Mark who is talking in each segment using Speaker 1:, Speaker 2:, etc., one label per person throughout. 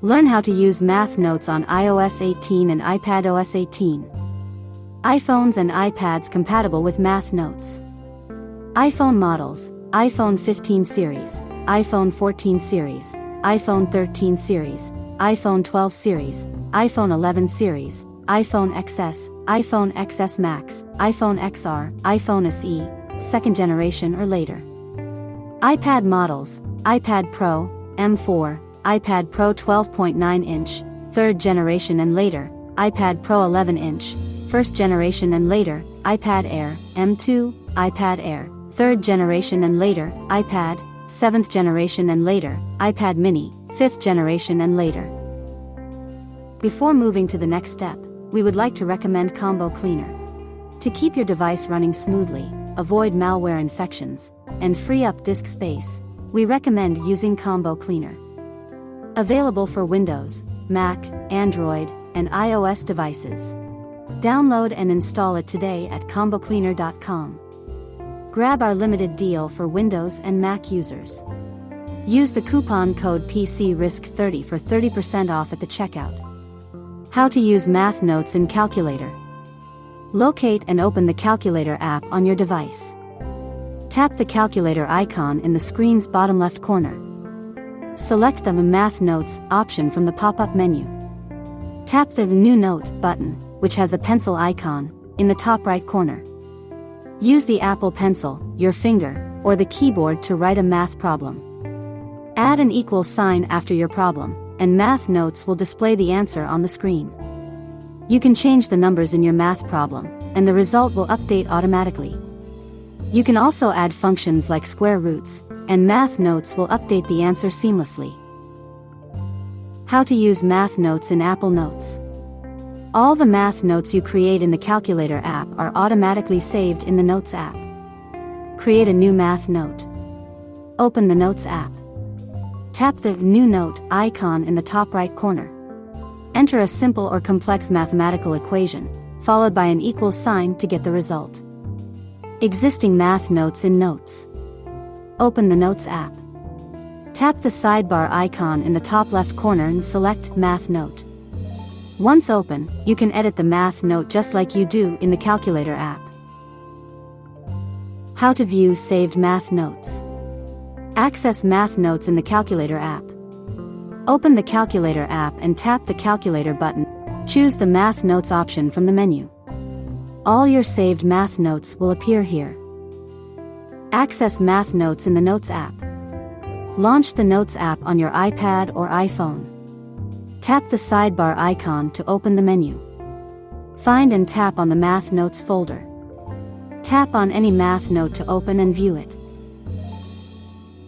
Speaker 1: Learn how to use Math Notes on iOS 18 and iPad OS 18. iPhones and iPads compatible with Math Notes. iPhone models: iPhone 15 series, iPhone 14 series, iPhone 13 series, iPhone 12 series, iPhone 11 series, iPhone XS, iPhone XS Max, iPhone XR, iPhone SE, second generation or later. iPad models: iPad Pro, M4, iPad Pro 12.9-inch, third generation and later, iPad Pro 11-inch, first generation and later, iPad Air, M2, iPad Air, third generation and later, iPad, seventh generation and later, iPad Mini, fifth generation and later. Before moving to the next step, we would like to recommend Combo Cleaner. To keep your device running smoothly, avoid malware infections, and free up disk space, we recommend using Combo Cleaner. Available for Windows, Mac, Android, and iOS devices. Download and install it today at combocleaner.com. Grab our limited deal for Windows and Mac users. Use the coupon code PCRISK30 for 30% off at the checkout. How to use Math Notes in Calculator. Locate and open the Calculator app on your device. Tap the calculator icon in the screen's bottom left corner. Select the Math Notes option from the pop-up menu. Tap the New Note button, which has a pencil icon, in the top right corner. Use the Apple Pencil, your finger, or the keyboard to write a math problem. Add an equal sign after your problem, and Math Notes will display the answer on the screen. You can change the numbers in your math problem, and the result will update automatically. You can also add functions like square roots, and Math Notes will update the answer seamlessly. How to use Math Notes in Apple Notes. All the Math Notes you create in the Calculator app are automatically saved in the Notes app. Create a new Math Note. Open the Notes app. Tap the New Note icon in the top right corner. Enter a simple or complex mathematical equation, followed by an equal sign to get the result. Existing Math Notes in Notes. Open the Notes app. Tap the sidebar icon in the top left corner and select Math Note. Once open, you can edit the Math Note just like you do in the Calculator app. How to view saved Math Notes. Access Math Notes in the Calculator app. Open the Calculator app and tap the Calculator button. Choose the Math Notes option from the menu. All your saved Math Notes will appear here. Access Math Notes in the Notes app. Launch the Notes app on your iPad or iPhone. Tap the sidebar icon to open the menu. Find and tap on the Math Notes folder. Tap on any Math Note to open and view it.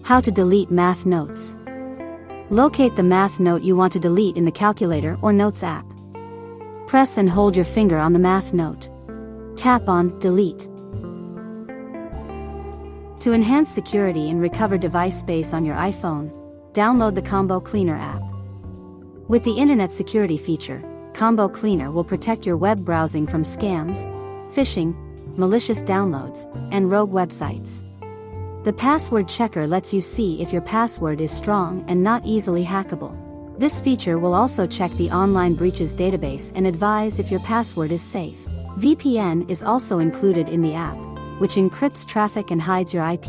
Speaker 1: How to delete Math Notes. Locate the Math Note you want to delete in the Calculator or Notes app. Press and hold your finger on the Math Note. Tap on Delete. To enhance security and recover device space on your iPhone, download the Combo Cleaner app. With the Internet Security feature, Combo Cleaner will protect your web browsing from scams, phishing, malicious downloads, and rogue websites. The password checker lets you see if your password is strong and not easily hackable. This feature will also check the online breaches database and advise if your password is safe. VPN is also included in the app, which encrypts traffic and hides your IP.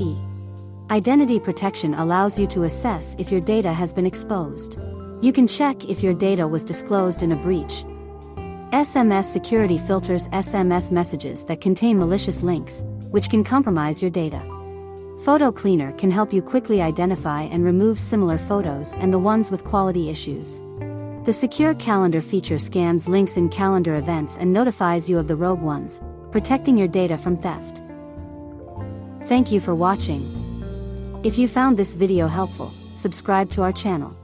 Speaker 1: Identity protection allows you to assess if your data has been exposed. You can check if your data was disclosed in a breach. SMS security filters SMS messages that contain malicious links, which can compromise your data. Photo Cleaner can help you quickly identify and remove similar photos and the ones with quality issues. The Secure Calendar feature scans links in calendar events and notifies you of the rogue ones, protecting your data from theft. Thank you for watching. If you found this video helpful, subscribe to our channel.